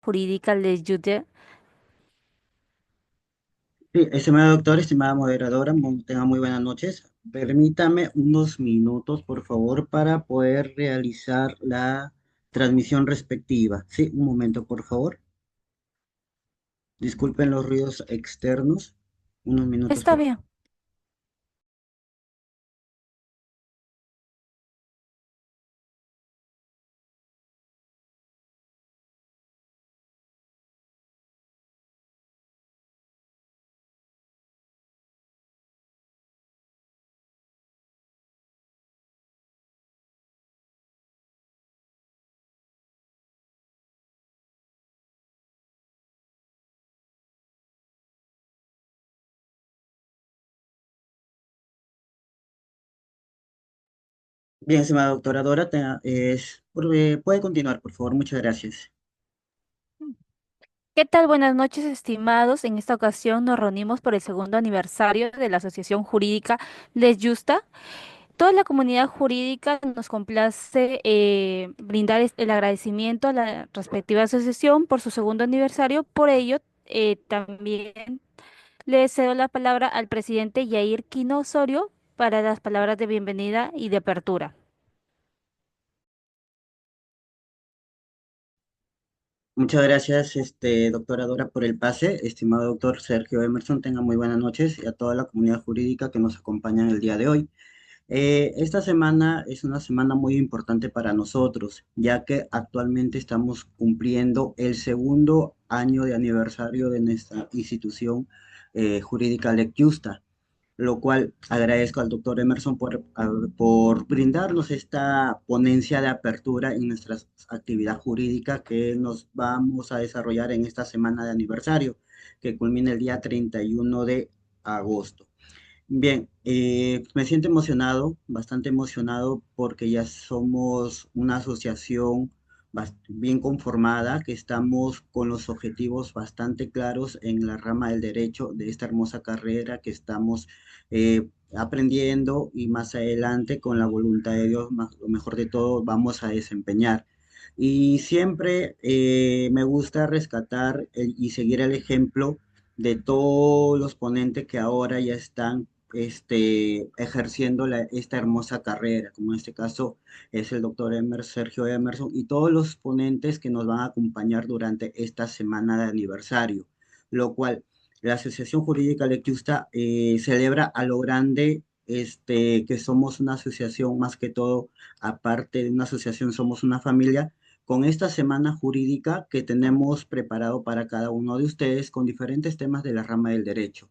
Jurídica Les Jute. Sí, estimado doctor, estimada moderadora, tenga muy buenas noches. Permítame unos minutos, por favor, para poder realizar la transmisión respectiva. Sí, un momento, por favor. Disculpen los ruidos externos. Unos minutos, Está por favor. bien. Bien, estimada doctora Dora, puede continuar, por favor. Muchas gracias. ¿Qué tal? Buenas noches, estimados. En esta ocasión nos reunimos por el segundo aniversario de la Asociación Jurídica Les Justa. Toda la comunidad jurídica nos complace brindar el agradecimiento a la respectiva asociación por su segundo aniversario. Por ello, también le cedo la palabra al presidente Yair Quino Osorio para las palabras de bienvenida y de apertura. Muchas gracias, doctora Dora, por el pase. Estimado doctor Sergio Emerson, tenga muy buenas noches y a toda la comunidad jurídica que nos acompaña en el día de hoy. Esta semana es una semana muy importante para nosotros, ya que actualmente estamos cumpliendo el segundo año de aniversario de nuestra institución jurídica Lecjusta, lo cual agradezco al doctor Emerson por brindarnos esta ponencia de apertura en nuestra actividad jurídica que nos vamos a desarrollar en esta semana de aniversario, que culmina el día 31 de agosto. Bien, me siento emocionado, bastante emocionado porque ya somos una asociación bien conformada, que estamos con los objetivos bastante claros en la rama del derecho de esta hermosa carrera que estamos aprendiendo y más adelante con la voluntad de Dios, lo mejor de todo, vamos a desempeñar. Y siempre me gusta rescatar y seguir el ejemplo de todos los ponentes que ahora ya están ejerciendo esta hermosa carrera, como en este caso es el doctor Sergio Emerson, y todos los ponentes que nos van a acompañar durante esta semana de aniversario, lo cual la Asociación Jurídica Lectusta celebra a lo grande. Que somos una asociación más que todo, aparte de una asociación, somos una familia con esta semana jurídica que tenemos preparado para cada uno de ustedes con diferentes temas de la rama del derecho.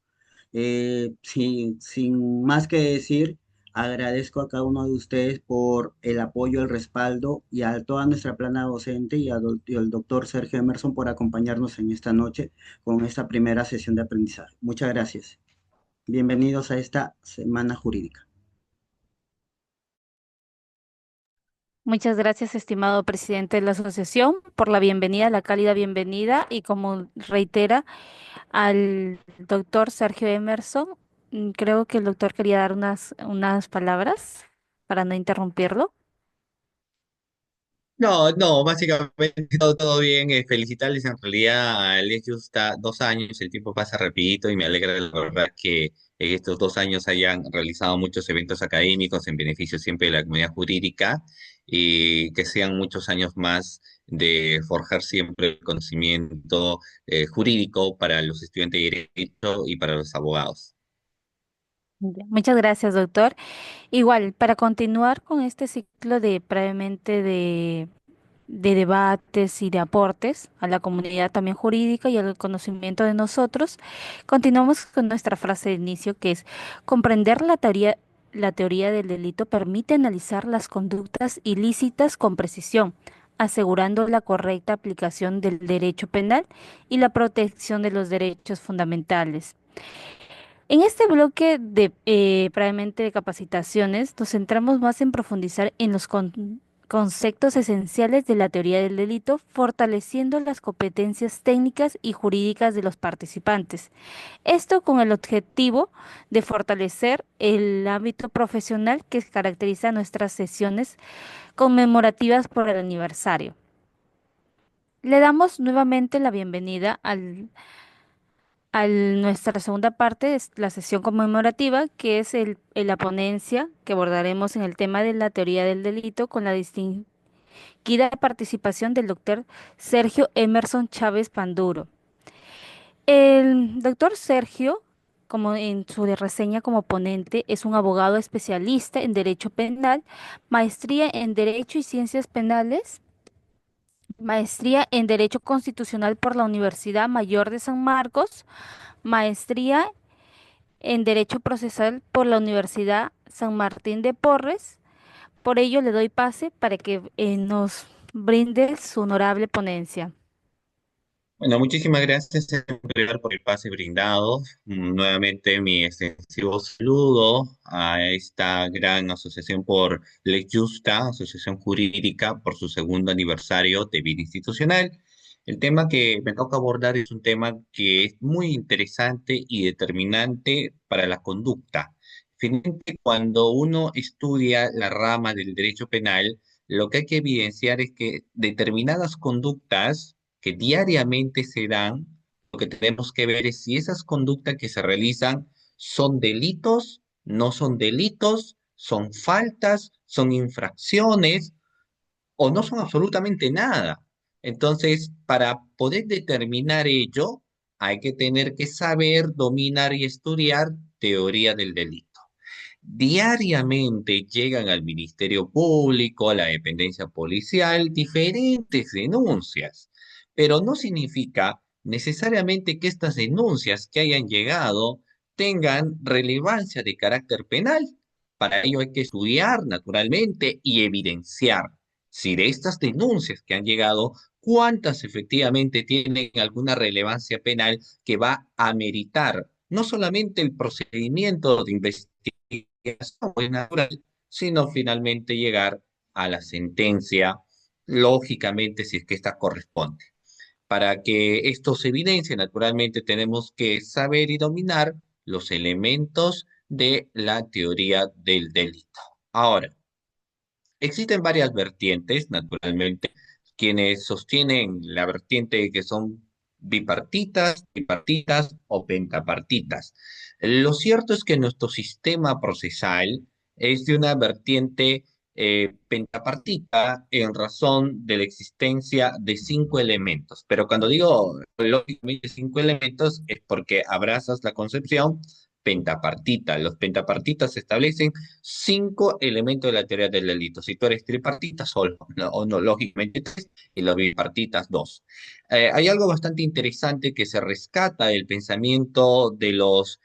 Sin más que decir, agradezco a cada uno de ustedes por el apoyo, el respaldo y a toda nuestra plana docente y al doctor Sergio Emerson por acompañarnos en esta noche con esta primera sesión de aprendizaje. Muchas gracias. Bienvenidos a esta semana jurídica. Muchas gracias, estimado presidente de la asociación, por la bienvenida, la cálida bienvenida y como reitera al doctor Sergio Emerson, creo que el doctor quería dar unas palabras para no interrumpirlo. No, no, básicamente todo bien. Felicitarles en realidad a Les Justa 2 años, el tiempo pasa rapidito y me alegra la verdad que en estos 2 años hayan realizado muchos eventos académicos en beneficio siempre de la comunidad jurídica y que sean muchos años más de forjar siempre el conocimiento jurídico para los estudiantes de derecho y para los abogados. Ya. Muchas gracias, doctor. Igual, para continuar con este ciclo de brevemente de debates y de aportes a la comunidad también jurídica y al conocimiento de nosotros, continuamos con nuestra frase de inicio que es comprender la teoría del delito permite analizar las conductas ilícitas con precisión, asegurando la correcta aplicación del derecho penal y la protección de los derechos fundamentales. En este bloque de probablemente de capacitaciones, nos centramos más en profundizar en los conceptos esenciales de la teoría del delito, fortaleciendo las competencias técnicas y jurídicas de los participantes. Esto con el objetivo de fortalecer el ámbito profesional que caracteriza nuestras sesiones conmemorativas por el aniversario. Le damos nuevamente la bienvenida a nuestra segunda parte, es la sesión conmemorativa, que es la ponencia que abordaremos en el tema de la teoría del delito con la distinguida participación del doctor Sergio Emerson Chávez Panduro. El doctor Sergio, como en su reseña como ponente, es un abogado especialista en Derecho Penal, maestría en Derecho y Ciencias Penales, maestría en Derecho Constitucional por la Universidad Mayor de San Marcos, maestría en Derecho Procesal por la Universidad San Martín de Porres. Por ello le doy pase para que nos brinde su honorable ponencia. Bueno, muchísimas gracias en primer lugar por el pase brindado. Nuevamente mi extensivo saludo a esta gran asociación por Ley Justa, asociación jurídica, por su segundo aniversario de vida institucional. El tema que me toca abordar es un tema que es muy interesante y determinante para la conducta. Finalmente, cuando uno estudia la rama del derecho penal, lo que hay que evidenciar es que determinadas conductas que diariamente se dan, lo que tenemos que ver es si esas conductas que se realizan son delitos, no son delitos, son faltas, son infracciones o no son absolutamente nada. Entonces, para poder determinar ello, hay que tener que saber, dominar y estudiar teoría del delito. Diariamente llegan al Ministerio Público, a la dependencia policial, diferentes denuncias, pero no significa necesariamente que estas denuncias que hayan llegado tengan relevancia de carácter penal. Para ello hay que estudiar naturalmente y evidenciar si de estas denuncias que han llegado, cuántas efectivamente tienen alguna relevancia penal que va a meritar no solamente el procedimiento de investigación es natural, sino finalmente llegar a la sentencia, lógicamente, si es que esta corresponde. Para que esto se evidencie, naturalmente, tenemos que saber y dominar los elementos de la teoría del delito. Ahora, existen varias vertientes, naturalmente, quienes sostienen la vertiente que son bipartitas, tripartitas o pentapartitas. Lo cierto es que nuestro sistema procesal es de una vertiente pentapartita en razón de la existencia de cinco elementos. Pero cuando digo lógicamente cinco elementos es porque abrazas la concepción pentapartita. Los pentapartitas establecen cinco elementos de la teoría del delito. Si tú eres tripartita, solo, no, o no, lógicamente tres, y los bipartitas, dos. Hay algo bastante interesante que se rescata del pensamiento de los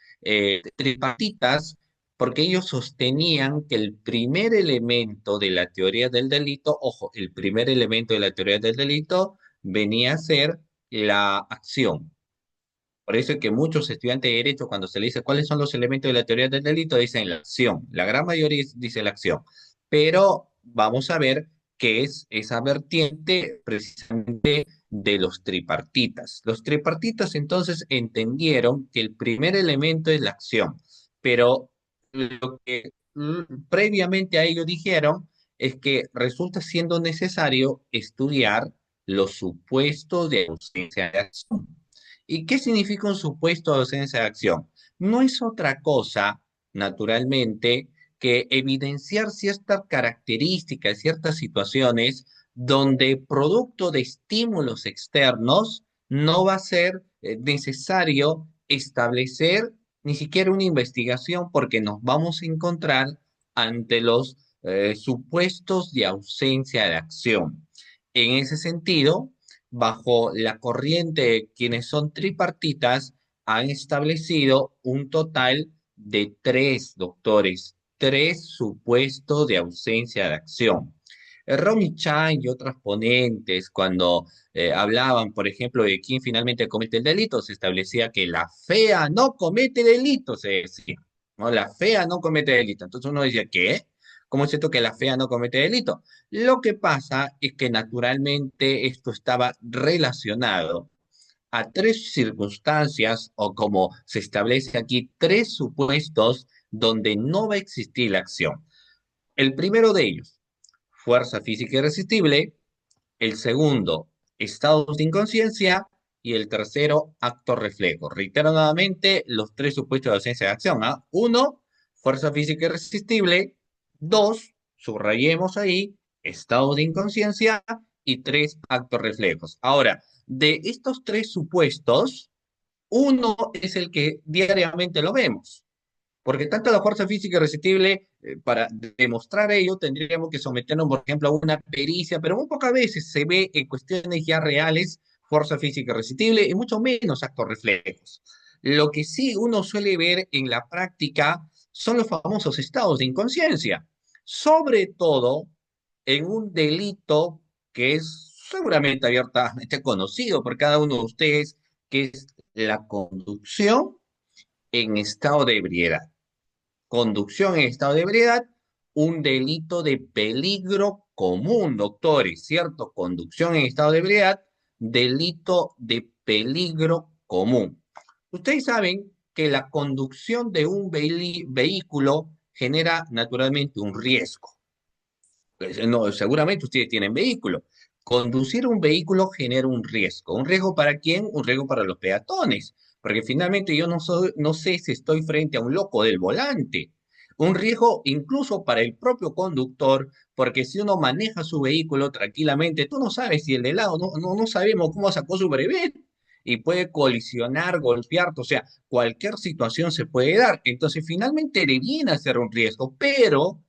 tripartitas, porque ellos sostenían que el primer elemento de la teoría del delito, ojo, el primer elemento de la teoría del delito venía a ser la acción. Por eso es que muchos estudiantes de derecho, cuando se le dice cuáles son los elementos de la teoría del delito, dicen la acción. La gran mayoría dice la acción. Pero vamos a ver qué es esa vertiente precisamente de los tripartitas. Los tripartitas entonces entendieron que el primer elemento es la acción, pero lo que previamente a ello dijeron es que resulta siendo necesario estudiar los supuestos de ausencia de acción. ¿Y qué significa un supuesto de ausencia de acción? No es otra cosa, naturalmente, que evidenciar ciertas características, ciertas situaciones donde producto de estímulos externos no va a ser necesario establecer ni siquiera una investigación porque nos vamos a encontrar ante los supuestos de ausencia de acción. En ese sentido, bajo la corriente de quienes son tripartitas, han establecido un total de tres doctores, tres supuestos de ausencia de acción. Romy Chan y otros ponentes, cuando hablaban, por ejemplo, de quién finalmente comete el delito, se establecía que la fea no comete delito, se decía. ¿No? La fea no comete delito. Entonces uno decía, ¿qué? ¿Cómo es cierto que la fea no comete delito? Lo que pasa es que naturalmente esto estaba relacionado a tres circunstancias o como se establece aquí, tres supuestos donde no va a existir la acción. El primero de ellos, fuerza física irresistible. El segundo, estados de inconsciencia y el tercero, acto reflejo. Reitero nuevamente los tres supuestos de ausencia de acción. ¿Ah? Uno, fuerza física irresistible. Dos, subrayemos ahí, estado de inconsciencia. Y tres, actos reflejos. Ahora, de estos tres supuestos, uno es el que diariamente lo vemos. Porque tanto la fuerza física irresistible, para demostrar ello, tendríamos que someternos, por ejemplo, a una pericia, pero muy pocas veces se ve en cuestiones ya reales fuerza física irresistible y mucho menos actos reflejos. Lo que sí uno suele ver en la práctica son los famosos estados de inconsciencia, sobre todo en un delito que es seguramente abiertamente conocido por cada uno de ustedes, que es la conducción en estado de ebriedad. Conducción en estado de ebriedad, un delito de peligro común, doctores, ¿cierto? Conducción en estado de ebriedad, delito de peligro común. Ustedes saben que la conducción de un vehículo genera naturalmente un riesgo. No, seguramente ustedes tienen vehículo. Conducir un vehículo genera un riesgo. ¿Un riesgo para quién? Un riesgo para los peatones. Porque finalmente yo no sé si estoy frente a un loco del volante. Un riesgo incluso para el propio conductor, porque si uno maneja su vehículo tranquilamente, tú no sabes si el de lado, no sabemos cómo sacó su brevet y puede colisionar, golpearte, o sea, cualquier situación se puede dar. Entonces, finalmente debiera ser un riesgo, pero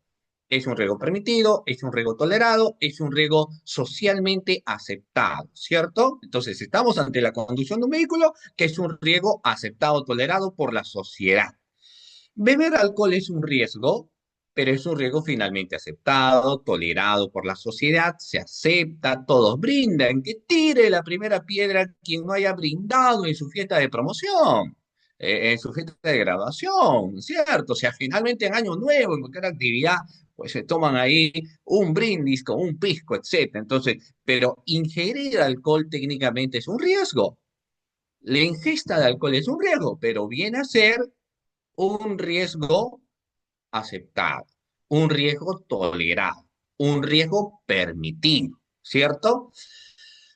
es un riesgo permitido, es un riesgo tolerado, es un riesgo socialmente aceptado, ¿cierto? Entonces, estamos ante la conducción de un vehículo que es un riesgo aceptado, tolerado por la sociedad. Beber alcohol es un riesgo, pero es un riesgo finalmente aceptado, tolerado por la sociedad, se acepta, todos brindan, que tire la primera piedra quien no haya brindado en su fiesta de promoción, en su fiesta de graduación, ¿cierto? O sea, finalmente en Año Nuevo, en cualquier actividad, pues se toman ahí un brindis con un pisco, etcétera. Entonces, pero ingerir alcohol técnicamente es un riesgo. La ingesta de alcohol es un riesgo, pero viene a ser un riesgo aceptado, un riesgo tolerado, un riesgo permitido, ¿cierto?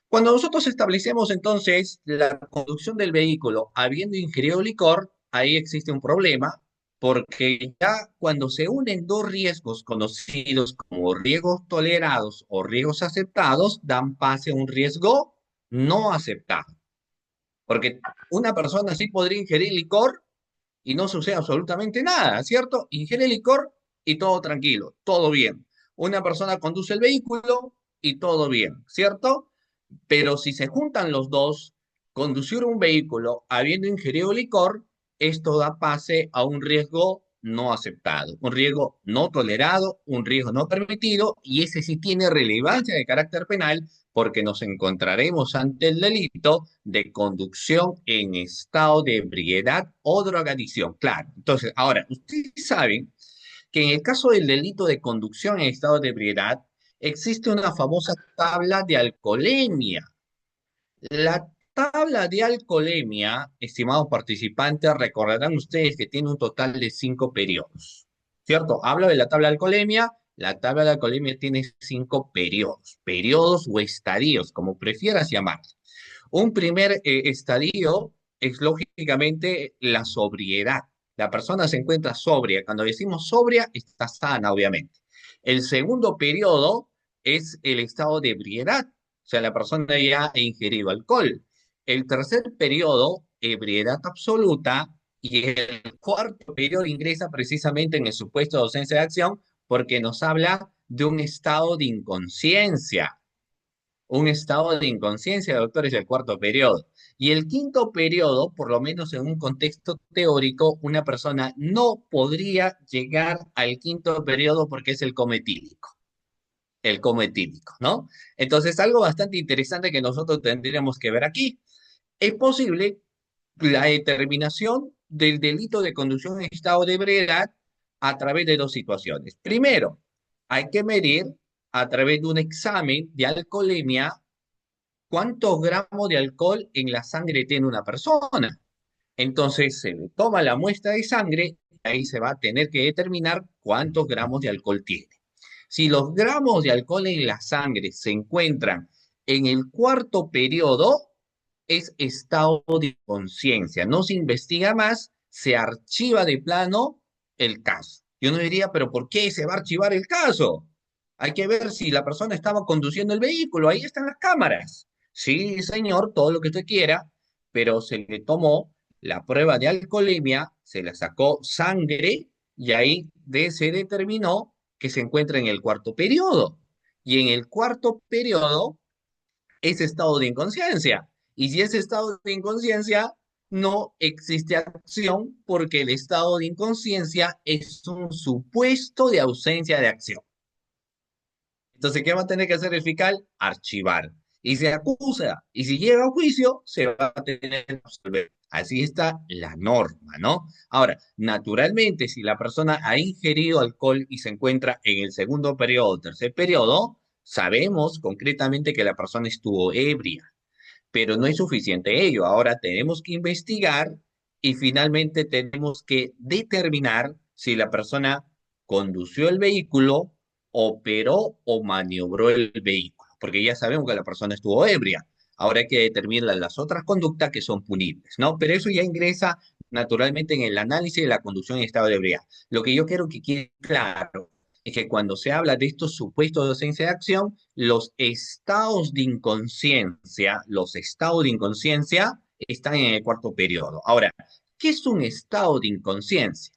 Cuando nosotros establecemos entonces la conducción del vehículo habiendo ingerido licor, ahí existe un problema, porque ya cuando se unen dos riesgos conocidos como riesgos tolerados o riesgos aceptados, dan pase a un riesgo no aceptado. Porque una persona sí podría ingerir licor y no sucede absolutamente nada, ¿cierto? Ingiere licor y todo tranquilo, todo bien. Una persona conduce el vehículo y todo bien, ¿cierto? Pero si se juntan los dos, conducir un vehículo habiendo ingerido licor, esto da pase a un riesgo no aceptado, un riesgo no tolerado, un riesgo no permitido, y ese sí tiene relevancia de carácter penal porque nos encontraremos ante el delito de conducción en estado de ebriedad o drogadicción. Claro, entonces, ahora, ustedes saben que en el caso del delito de conducción en estado de ebriedad, existe una famosa tabla de alcoholemia. La tabla de alcoholemia, estimados participantes, recordarán ustedes que tiene un total de 5 periodos, ¿cierto? Hablo de la tabla de alcoholemia. La tabla de alcoholemia tiene 5 periodos, periodos o estadios, como prefieras llamar. Un primer estadio es lógicamente la sobriedad. La persona se encuentra sobria. Cuando decimos sobria, está sana, obviamente. El segundo periodo es el estado de ebriedad. O sea, la persona ya ha ingerido alcohol. El tercer periodo, ebriedad absoluta. Y el cuarto periodo ingresa precisamente en el supuesto de ausencia de acción porque nos habla de un estado de inconsciencia. Un estado de inconsciencia, doctor, es el cuarto periodo. Y el quinto periodo, por lo menos en un contexto teórico, una persona no podría llegar al quinto periodo porque es el coma etílico, ¿no? Entonces, algo bastante interesante que nosotros tendríamos que ver aquí. Es posible la determinación del delito de conducción en estado de ebriedad a través de dos situaciones. Primero, hay que medir a través de un examen de alcoholemia cuántos gramos de alcohol en la sangre tiene una persona. Entonces se le toma la muestra de sangre y ahí se va a tener que determinar cuántos gramos de alcohol tiene. Si los gramos de alcohol en la sangre se encuentran En el cuarto periodo es estado de conciencia. No se investiga más, se archiva de plano el caso. Yo no diría, pero ¿por qué se va a archivar el caso? Hay que ver si la persona estaba conduciendo el vehículo. Ahí están las cámaras. Sí, señor, todo lo que usted quiera, pero se le tomó la prueba de alcoholemia, se le sacó sangre y ahí se determinó que se encuentra en el cuarto periodo. Y en el cuarto periodo es estado de inconsciencia. Y si es estado de inconsciencia, no existe acción porque el estado de inconsciencia es un supuesto de ausencia de acción. Entonces, ¿qué va a tener que hacer el fiscal? Archivar. Y se acusa, y si llega a juicio, se va a tener que absolver. Así está la norma, ¿no? Ahora, naturalmente, si la persona ha ingerido alcohol y se encuentra en el segundo periodo o tercer periodo, sabemos concretamente que la persona estuvo ebria, pero no es suficiente ello. Ahora tenemos que investigar y finalmente tenemos que determinar si la persona condució el vehículo, operó o maniobró el vehículo, porque ya sabemos que la persona estuvo ebria. Ahora hay que determinar las otras conductas que son punibles, ¿no? Pero eso ya ingresa naturalmente en el análisis de la conducción en estado de ebriedad. Lo que yo quiero que quede claro es que cuando se habla de estos supuestos de ausencia de acción, los estados de inconsciencia están en el cuarto periodo. Ahora, ¿qué es un estado de inconsciencia?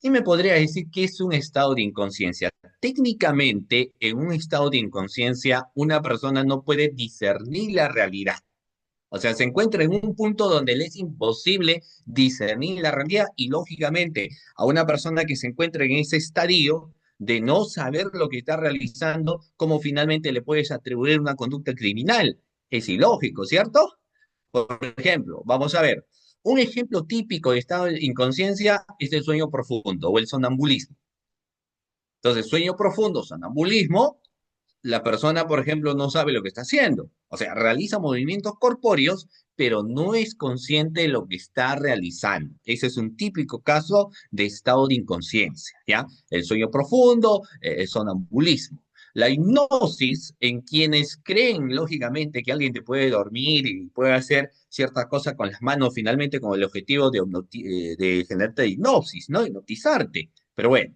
¿Y me podría decir qué es un estado de inconsciencia? Técnicamente, en un estado de inconsciencia, una persona no puede discernir la realidad. O sea, se encuentra en un punto donde le es imposible discernir la realidad y lógicamente a una persona que se encuentra en ese estadio de no saber lo que está realizando, ¿cómo finalmente le puedes atribuir una conducta criminal? Es ilógico, ¿cierto? Por ejemplo, vamos a ver, un ejemplo típico de estado de inconsciencia es el sueño profundo o el sonambulismo. Entonces, sueño profundo, sonambulismo, la persona, por ejemplo, no sabe lo que está haciendo. O sea, realiza movimientos corpóreos, pero no es consciente de lo que está realizando. Ese es un típico caso de estado de inconsciencia, ¿ya? El sueño profundo, el sonambulismo. La hipnosis en quienes creen, lógicamente, que alguien te puede dormir y puede hacer ciertas cosas con las manos, finalmente con el objetivo de generarte hipnosis, ¿no? Hipnotizarte. Pero bueno.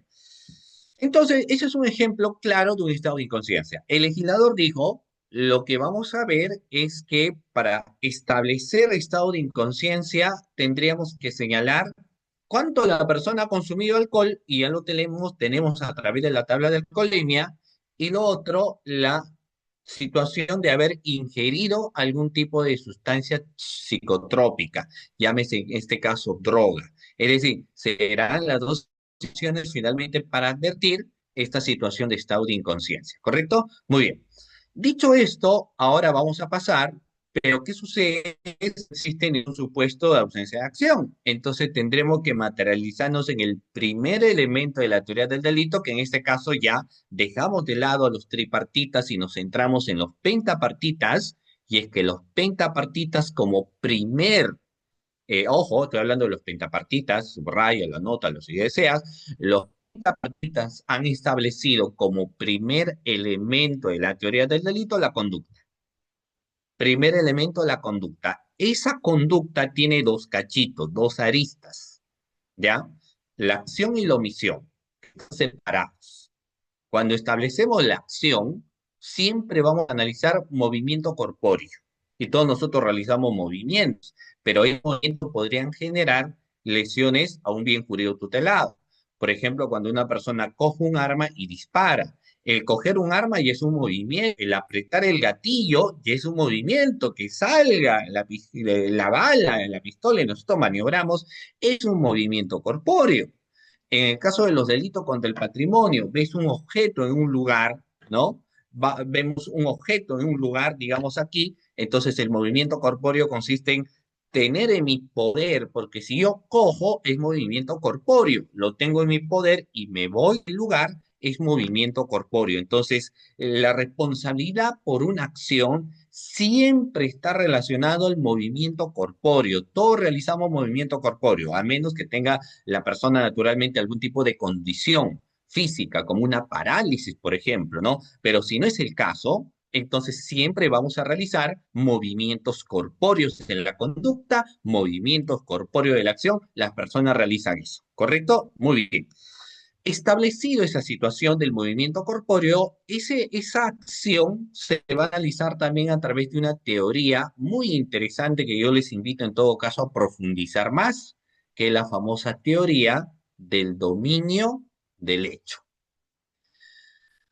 Entonces, ese es un ejemplo claro de un estado de inconsciencia. El legislador dijo, lo que vamos a ver es que para establecer estado de inconsciencia tendríamos que señalar cuánto la persona ha consumido alcohol, y ya lo tenemos a través de la tabla de alcoholemia, y lo otro, la situación de haber ingerido algún tipo de sustancia psicotrópica, llámese en este caso droga. Es decir, serán las dos situaciones finalmente para advertir esta situación de estado de inconsciencia, ¿correcto? Muy bien. Dicho esto, ahora vamos a pasar, pero ¿qué sucede si existe un supuesto de ausencia de acción? Entonces tendremos que materializarnos en el primer elemento de la teoría del delito, que en este caso ya dejamos de lado a los tripartitas y nos centramos en los pentapartitas, y es que los pentapartitas como ojo, estoy hablando de los pentapartitas, subraya, la nota, lo si deseas, los pentapartitas han establecido como primer elemento de la teoría del delito la conducta. Primer elemento, la conducta. Esa conducta tiene dos cachitos, dos aristas, ¿ya? La acción y la omisión, separados. Cuando establecemos la acción, siempre vamos a analizar movimiento corpóreo. Y todos nosotros realizamos movimientos, pero esos movimientos podrían generar lesiones a un bien jurídico tutelado. Por ejemplo, cuando una persona coge un arma y dispara. El coger un arma ya es un movimiento, el apretar el gatillo ya es un movimiento, que salga la bala, la pistola y nosotros maniobramos, es un movimiento corpóreo. En el caso de los delitos contra el patrimonio, ves un objeto en un lugar, ¿no? Vemos un objeto en un lugar, digamos aquí, entonces el movimiento corpóreo consiste en tener en mi poder, porque si yo cojo es movimiento corpóreo, lo tengo en mi poder y me voy del lugar, es movimiento corpóreo. Entonces, la responsabilidad por una acción siempre está relacionado al movimiento corpóreo. Todos realizamos movimiento corpóreo, a menos que tenga la persona naturalmente algún tipo de condición física, como una parálisis, por ejemplo, ¿no? Pero si no es el caso, Entonces siempre vamos a realizar movimientos corpóreos en la conducta, movimientos corpóreos de la acción. Las personas realizan eso, ¿correcto? Muy bien. Establecido esa situación del movimiento corpóreo, esa acción se va a analizar también a través de una teoría muy interesante que yo les invito en todo caso a profundizar más, que es la famosa teoría del dominio del hecho.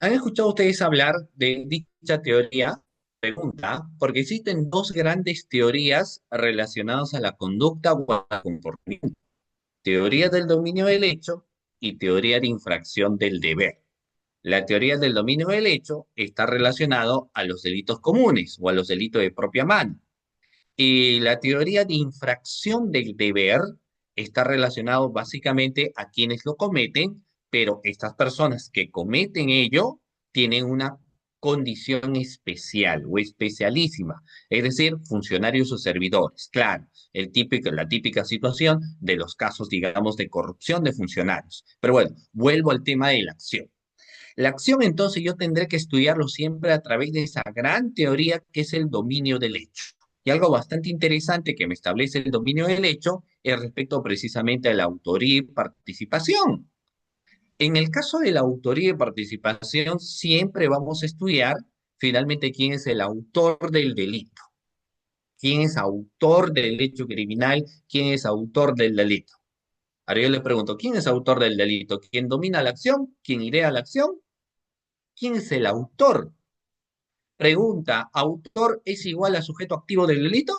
¿Han escuchado ustedes hablar de dicha teoría? Pregunta, porque existen dos grandes teorías relacionadas a la conducta o al comportamiento. Teoría del dominio del hecho y teoría de infracción del deber. La teoría del dominio del hecho está relacionado a los delitos comunes o a los delitos de propia mano. Y la teoría de infracción del deber está relacionado básicamente a quienes lo cometen, pero estas personas que cometen ello tienen una condición especial o especialísima, es decir, funcionarios o servidores. Claro, la típica situación de los casos, digamos, de corrupción de funcionarios. Pero bueno, vuelvo al tema de la acción. La acción, entonces, yo tendré que estudiarlo siempre a través de esa gran teoría que es el dominio del hecho. Y algo bastante interesante que me establece el dominio del hecho es respecto precisamente a la autoría y participación. En el caso de la autoría y participación, siempre vamos a estudiar finalmente quién es el autor del delito, quién es autor del hecho criminal, quién es autor del delito. Ahora yo les pregunto, ¿quién es autor del delito? ¿Quién domina la acción? ¿Quién idea la acción? ¿Quién es el autor? Pregunta, ¿autor es igual a sujeto activo del delito?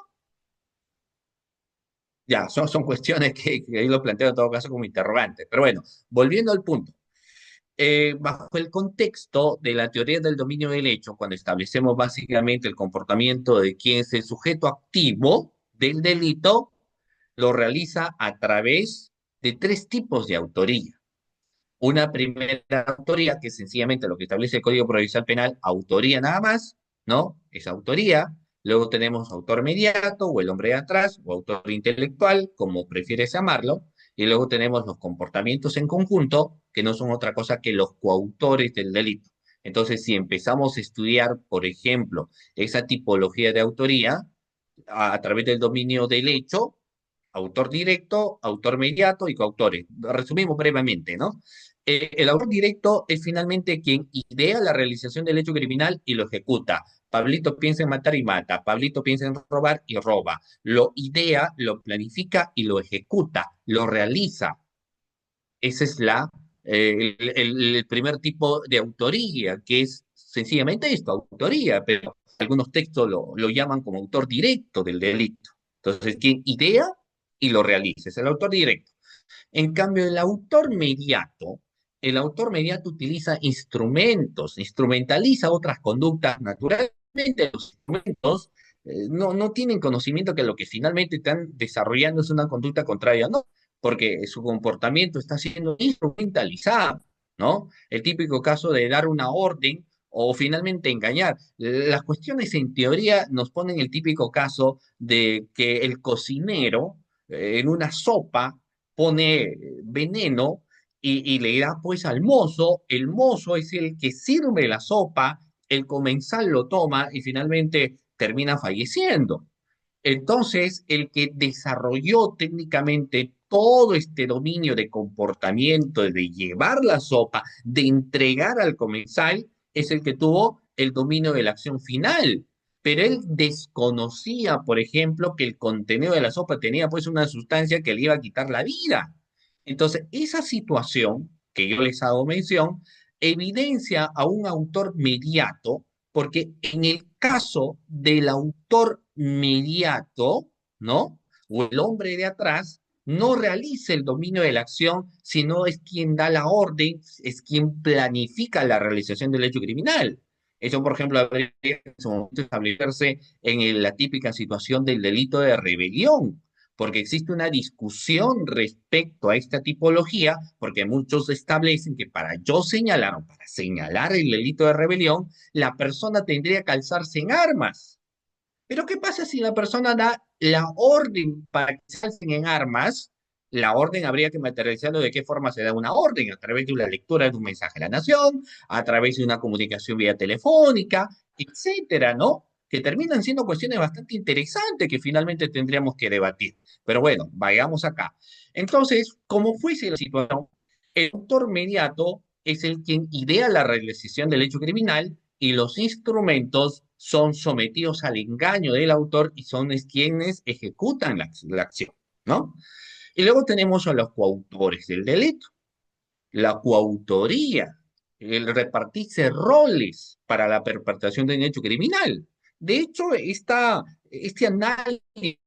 Ya, son cuestiones que ahí lo planteo en todo caso como interrogante. Pero bueno, volviendo al punto. Bajo el contexto de la teoría del dominio del hecho, cuando establecemos básicamente el comportamiento de quien es el sujeto activo del delito, lo realiza a través de tres tipos de autoría. Una primera autoría, que es sencillamente lo que establece el Código Procesal Penal, autoría nada más, ¿no? Es autoría. Luego tenemos autor mediato, o el hombre de atrás, o autor intelectual, como prefieres llamarlo. Y luego tenemos los comportamientos en conjunto, que no son otra cosa que los coautores del delito. Entonces, si empezamos a estudiar, por ejemplo, esa tipología de autoría a través del dominio del hecho, autor directo, autor mediato y coautores. Resumimos brevemente, ¿no? El autor directo es finalmente quien idea la realización del hecho criminal y lo ejecuta. Pablito piensa en matar y mata. Pablito piensa en robar y roba. Lo idea, lo planifica y lo ejecuta, lo realiza. Ese es el primer tipo de autoría, que es sencillamente esto, autoría, pero algunos textos lo llaman como autor directo del delito. Entonces, quien idea y lo realiza, es el autor directo. En cambio, el autor mediato utiliza instrumentos, instrumentaliza otras conductas. Naturalmente, los instrumentos no tienen conocimiento que lo que finalmente están desarrollando es una conducta contraria, no, porque su comportamiento está siendo instrumentalizado, ¿no? El típico caso de dar una orden o finalmente engañar. Las cuestiones en teoría nos ponen el típico caso de que el cocinero en una sopa pone veneno y le da pues al mozo, el mozo es el que sirve la sopa, el comensal lo toma y finalmente termina falleciendo. Entonces, el que desarrolló técnicamente todo este dominio de comportamiento, de llevar la sopa, de entregar al comensal, es el que tuvo el dominio de la acción final. Pero él desconocía, por ejemplo, que el contenido de la sopa tenía pues una sustancia que le iba a quitar la vida. Entonces, esa situación que yo les hago mención evidencia a un autor mediato porque en el caso del autor mediato, ¿no? O el hombre de atrás, no realiza el dominio de la acción, sino es quien da la orden, es quien planifica la realización del hecho criminal. Eso, por ejemplo, habría en su momento establecerse en la típica situación del delito de rebelión, porque existe una discusión respecto a esta tipología, porque muchos establecen que para yo señalar o para señalar el delito de rebelión, la persona tendría que alzarse en armas. Pero ¿qué pasa si la persona da la orden para que se alcen en armas? La orden habría que materializarlo de qué forma se da una orden, a través de una lectura de un mensaje a la nación, a través de una comunicación vía telefónica. etcétera, ¿no? Que terminan siendo cuestiones bastante interesantes que finalmente tendríamos que debatir. Pero bueno, vayamos acá. Entonces, como fuese la situación, el autor mediato es el quien idea la realización del hecho criminal y los instrumentos son sometidos al engaño del autor y son quienes ejecutan la acción, ¿no? Y luego tenemos a los coautores del delito, la coautoría, el repartirse roles para la perpetración de un hecho criminal. De hecho, este análisis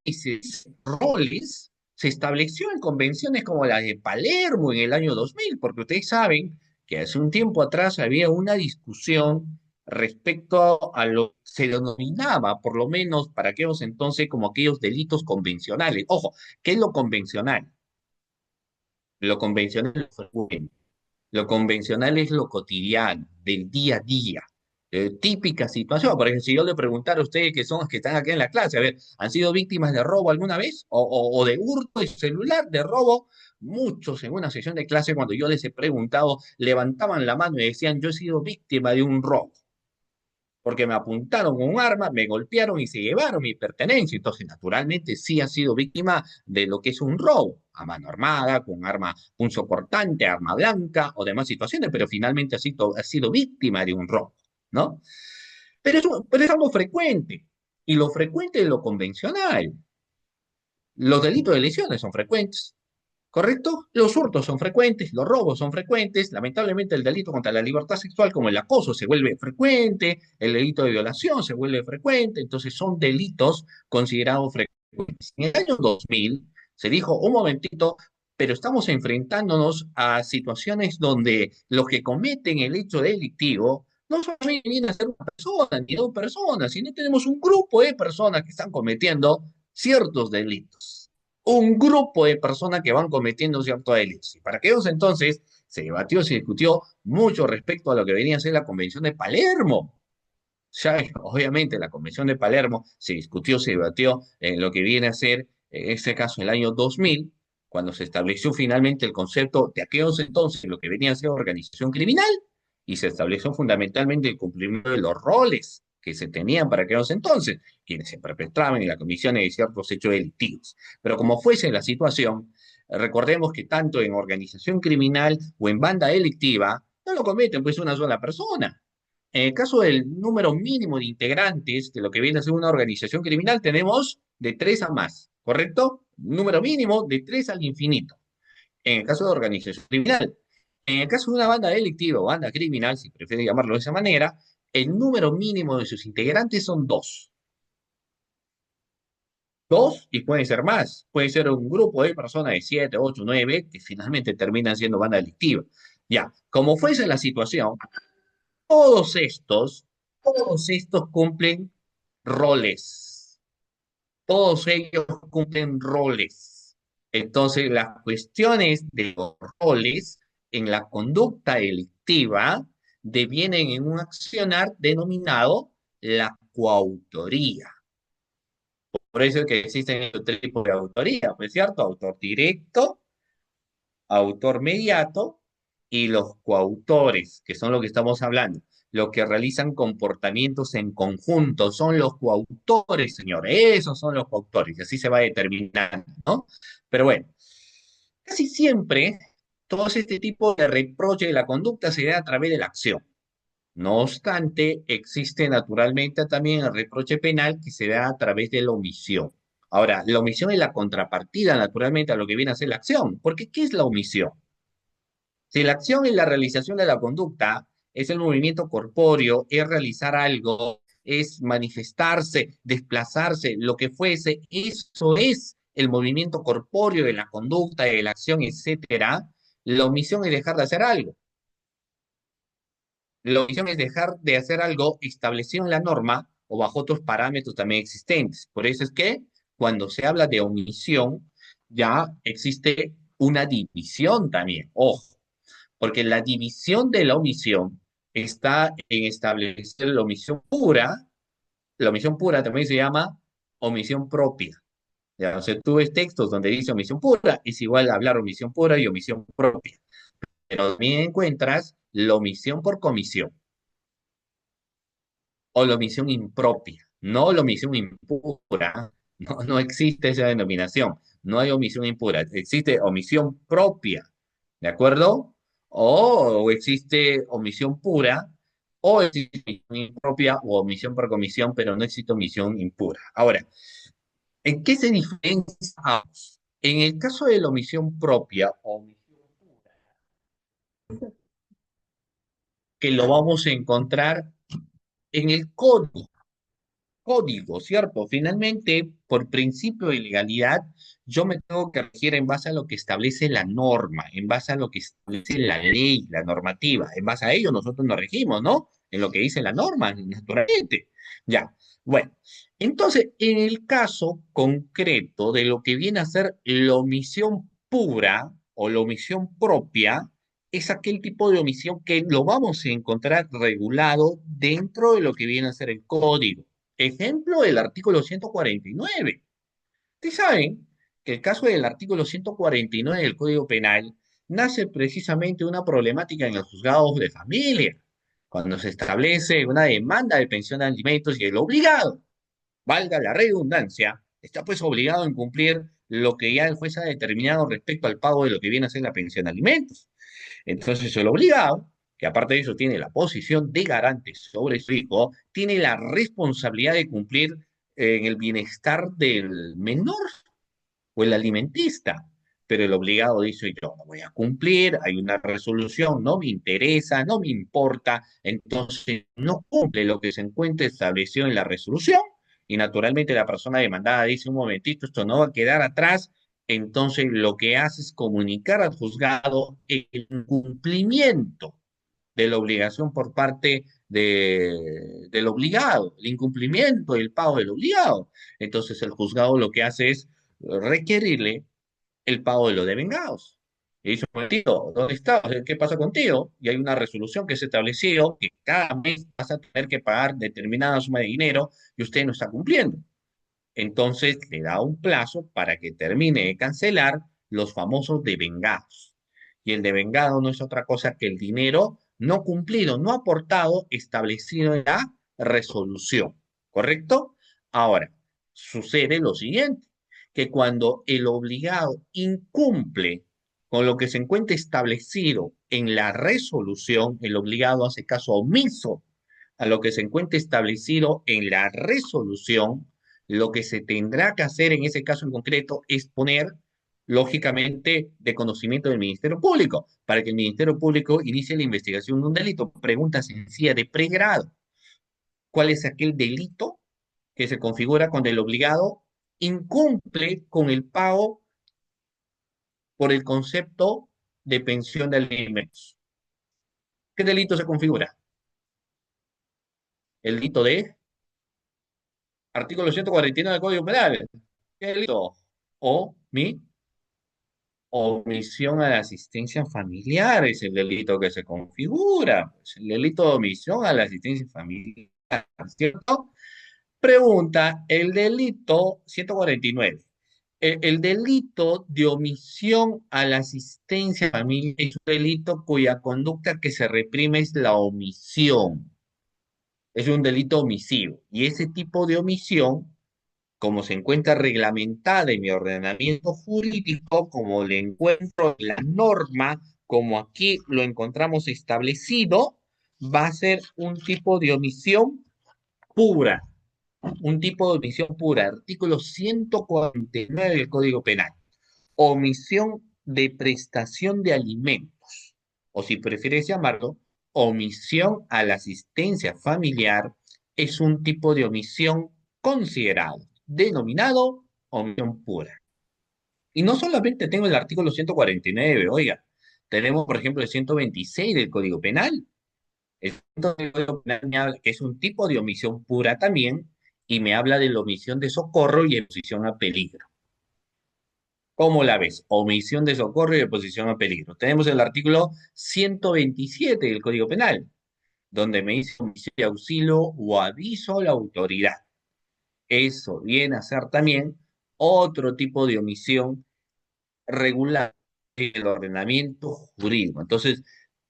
de roles se estableció en convenciones como la de Palermo en el año 2000, porque ustedes saben que hace un tiempo atrás había una discusión respecto a lo que se denominaba, por lo menos para aquellos entonces, como aquellos delitos convencionales. Ojo, ¿qué es lo convencional? Lo convencional es lo frecuente. Lo convencional es lo cotidiano, del día a día. Típica situación. Por ejemplo, si yo le preguntara a ustedes que son los que están aquí en la clase, a ver, ¿han sido víctimas de robo alguna vez? O de hurto de celular, de robo? Muchos en una sesión de clase, cuando yo les he preguntado, levantaban la mano y decían, yo he sido víctima de un robo porque me apuntaron con un arma, me golpearon y se llevaron mi pertenencia. Entonces, naturalmente, sí ha sido víctima de lo que es un robo, a mano armada, con arma punzocortante, arma blanca o demás situaciones, pero finalmente ha sido víctima de un robo, ¿no? Pero es algo frecuente, y lo frecuente es lo convencional. Los delitos de lesiones son frecuentes. ¿Correcto? Los hurtos son frecuentes, los robos son frecuentes, lamentablemente el delito contra la libertad sexual como el acoso se vuelve frecuente, el delito de violación se vuelve frecuente, entonces son delitos considerados frecuentes. En el año 2000 se dijo, un momentito, pero estamos enfrentándonos a situaciones donde los que cometen el hecho delictivo no solamente vienen a ser una persona ni dos personas, sino tenemos un grupo de personas que están cometiendo ciertos delitos, un grupo de personas que van cometiendo ciertos delitos. Y para aquellos entonces se debatió, se discutió mucho respecto a lo que venía a ser la Convención de Palermo. Ya, obviamente, la Convención de Palermo se discutió, se debatió en lo que viene a ser, en este caso, el año 2000, cuando se estableció finalmente el concepto de aquellos entonces, lo que venía a ser organización criminal, y se estableció fundamentalmente el cumplimiento de los roles que se tenían para aquellos entonces, quienes se perpetraban en la comisión de ciertos hechos delictivos. Pero como fuese la situación, recordemos que tanto en organización criminal o en banda delictiva, no lo cometen pues una sola persona. En el caso del número mínimo de integrantes de lo que viene a ser una organización criminal, tenemos de tres a más, ¿correcto? Número mínimo de tres al infinito. En el caso de organización criminal. En el caso de una banda delictiva o banda criminal, si prefiere llamarlo de esa manera, el número mínimo de sus integrantes son dos. Dos y pueden ser más. Puede ser un grupo de personas de siete, ocho, nueve, que finalmente terminan siendo banda delictiva. Ya, como fuese la situación, todos todos estos cumplen roles. Todos ellos cumplen roles. Entonces, las cuestiones de los roles en la conducta delictiva devienen en un accionar denominado la coautoría. Por eso es que existen estos tres tipos de autoría, pues cierto, autor directo, autor mediato y los coautores, que son lo que estamos hablando, los que realizan comportamientos en conjunto, son los coautores, señores, esos son los coautores, y así se va determinando, ¿no? Pero bueno, casi siempre todo este tipo de reproche de la conducta se da a través de la acción. No obstante, existe naturalmente también el reproche penal que se da a través de la omisión. Ahora, la omisión es la contrapartida naturalmente a lo que viene a ser la acción, porque ¿qué es la omisión? Si la acción es la realización de la conducta, es el movimiento corpóreo, es realizar algo, es manifestarse, desplazarse, lo que fuese, eso es el movimiento corpóreo de la conducta, de la acción, etcétera. La omisión es dejar de hacer algo. La omisión es dejar de hacer algo establecido en la norma o bajo otros parámetros también existentes. Por eso es que cuando se habla de omisión, ya existe una división también. Ojo, porque la división de la omisión está en establecer la omisión pura también se llama omisión propia. Ya, o sea, tú ves textos donde dice omisión pura, es igual a hablar omisión pura y omisión propia. Pero también encuentras la omisión por comisión. o la omisión impropia, no la omisión impura. No, no existe esa denominación. No hay omisión impura. Existe omisión propia, ¿de acuerdo? O existe omisión pura, o existe omisión impropia o omisión por comisión, pero no existe omisión impura. Ahora, ¿en qué se diferencia ambos? En el caso de la omisión propia o omisión pura, que lo vamos a encontrar en el código, ¿cierto? Finalmente, por principio de legalidad, yo me tengo que regir en base a lo que establece la norma, en base a lo que establece la ley, la normativa. En base a ello nosotros nos regimos, ¿no? En lo que dice la norma, naturalmente. Ya, bueno. Entonces, en el caso concreto de lo que viene a ser la omisión pura o la omisión propia, es aquel tipo de omisión que lo vamos a encontrar regulado dentro de lo que viene a ser el código. Ejemplo, el artículo 149. Ustedes saben que el caso del artículo 149 del Código Penal nace precisamente de una problemática en los juzgados de familia, cuando se establece una demanda de pensión de alimentos y el obligado, valga la redundancia, está pues obligado a cumplir lo que ya el juez ha determinado respecto al pago de lo que viene a ser la pensión de alimentos. Entonces el obligado, que aparte de eso tiene la posición de garante sobre su hijo, tiene la responsabilidad de cumplir en el bienestar del menor o el alimentista. Pero el obligado dice, yo no voy a cumplir, hay una resolución, no me interesa, no me importa, entonces no cumple lo que se encuentra establecido en la resolución y naturalmente la persona demandada dice, un momentito, esto no va a quedar atrás, entonces lo que hace es comunicar al juzgado el incumplimiento de la obligación por parte del obligado, el incumplimiento del pago del obligado. Entonces el juzgado lo que hace es requerirle el pago de los devengados. Y dice, un momentito, ¿dónde estás? ¿Qué pasa contigo? Y hay una resolución que se estableció que cada mes vas a tener que pagar determinada suma de dinero y usted no está cumpliendo. Entonces le da un plazo para que termine de cancelar los famosos devengados. Y el devengado no es otra cosa que el dinero no cumplido, no aportado, establecido en la resolución. ¿Correcto? Ahora, sucede lo siguiente, que cuando el obligado incumple con lo que se encuentra establecido en la resolución, el obligado hace caso omiso a lo que se encuentra establecido en la resolución, lo que se tendrá que hacer en ese caso en concreto es poner, lógicamente, de conocimiento del Ministerio Público, para que el Ministerio Público inicie la investigación de un delito. Pregunta sencilla de pregrado. ¿Cuál es aquel delito que se configura cuando el obligado incumple con el pago por el concepto de pensión de alimentos? ¿Qué delito se configura? El delito de artículo 149 del Código Penal. ¿Qué delito? O mi omisión a la asistencia familiar es el delito que se configura, pues, el delito de omisión a la asistencia familiar, ¿cierto? Pregunta, el delito 149. El delito de omisión a la asistencia familiar es un delito cuya conducta que se reprime es la omisión. Es un delito omisivo. Y ese tipo de omisión como se encuentra reglamentada en mi ordenamiento jurídico, como le encuentro en la norma, como aquí lo encontramos establecido, va a ser un tipo de omisión pura, un tipo de omisión pura, artículo 149 del Código Penal, omisión de prestación de alimentos, o si prefieres llamarlo, omisión a la asistencia familiar, es un tipo de omisión considerado, denominado omisión pura. Y no solamente tengo el artículo 149, oiga, tenemos por ejemplo el 126 del Código Penal. El Código Penal me habla que es un tipo de omisión pura también y me habla de la omisión de socorro y exposición a peligro. ¿Cómo la ves? Omisión de socorro y exposición a peligro. Tenemos el artículo 127 del Código Penal, donde me dice omisión de auxilio o aviso a la autoridad. Eso viene a ser también otro tipo de omisión regular en el ordenamiento jurídico. Entonces,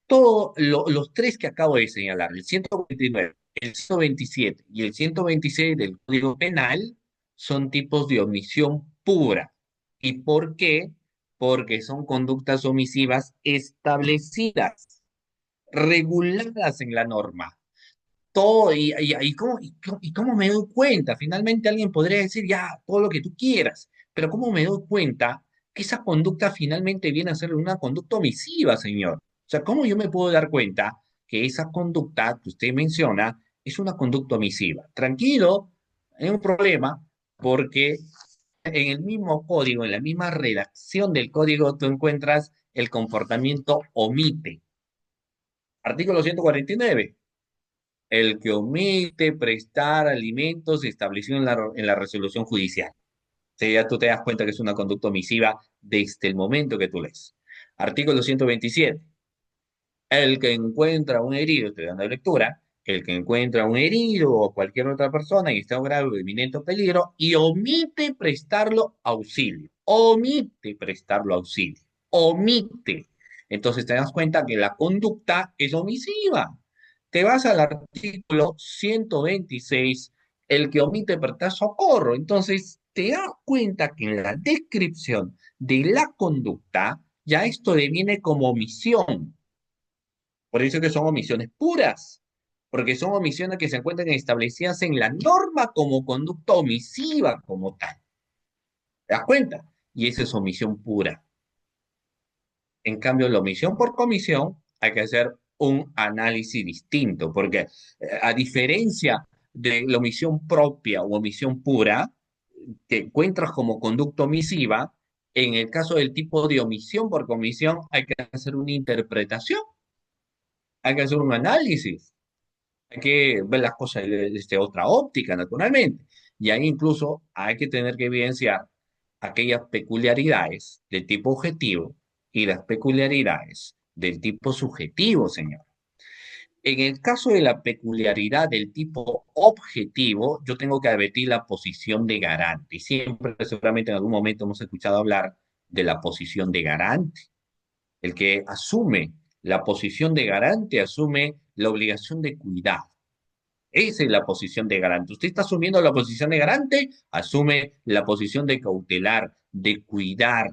todos los tres que acabo de señalar, el 149, El 127 y el 126 del Código Penal son tipos de omisión pura. ¿Y por qué? Porque son conductas omisivas establecidas, reguladas en la norma. Todo, y cómo me doy cuenta? Finalmente alguien podría decir, ya, todo lo que tú quieras, pero ¿cómo me doy cuenta que esa conducta finalmente viene a ser una conducta omisiva, señor? O sea, ¿cómo yo me puedo dar cuenta que esa conducta que usted menciona es una conducta omisiva? Tranquilo, hay un problema, porque en el mismo código, en la misma redacción del código, tú encuentras el comportamiento omite. Artículo 149. El que omite prestar alimentos establecido en la resolución judicial. O sea, ya tú te das cuenta que es una conducta omisiva desde el momento que tú lees. Artículo 127. El que encuentra un herido, estoy dando lectura, el que encuentra un herido o cualquier otra persona en estado grave o inminente peligro y omite prestarlo auxilio. Omite prestarlo auxilio. Omite. Entonces te das cuenta que la conducta es omisiva. Te vas al artículo 126, el que omite prestar socorro. Entonces te das cuenta que en la descripción de la conducta ya esto deviene como omisión. Por eso que son omisiones puras, porque son omisiones que se encuentran establecidas en la norma como conducta omisiva como tal. ¿Te das cuenta? Y esa es omisión pura. En cambio, la omisión por comisión hay que hacer un análisis distinto, porque a diferencia de la omisión propia o omisión pura, que encuentras como conducta omisiva, en el caso del tipo de omisión por comisión hay que hacer una interpretación, hay que hacer un análisis. Hay que ver las cosas desde otra óptica, naturalmente. Y ahí incluso hay que tener que evidenciar aquellas peculiaridades del tipo objetivo y las peculiaridades del tipo subjetivo, señor. En el caso de la peculiaridad del tipo objetivo, yo tengo que advertir la posición de garante. Y siempre, seguramente en algún momento hemos escuchado hablar de la posición de garante. El que asume la posición de garante asume la obligación de cuidar. Esa es la posición de garante. Usted está asumiendo la posición de garante, asume la posición de cautelar, de cuidar,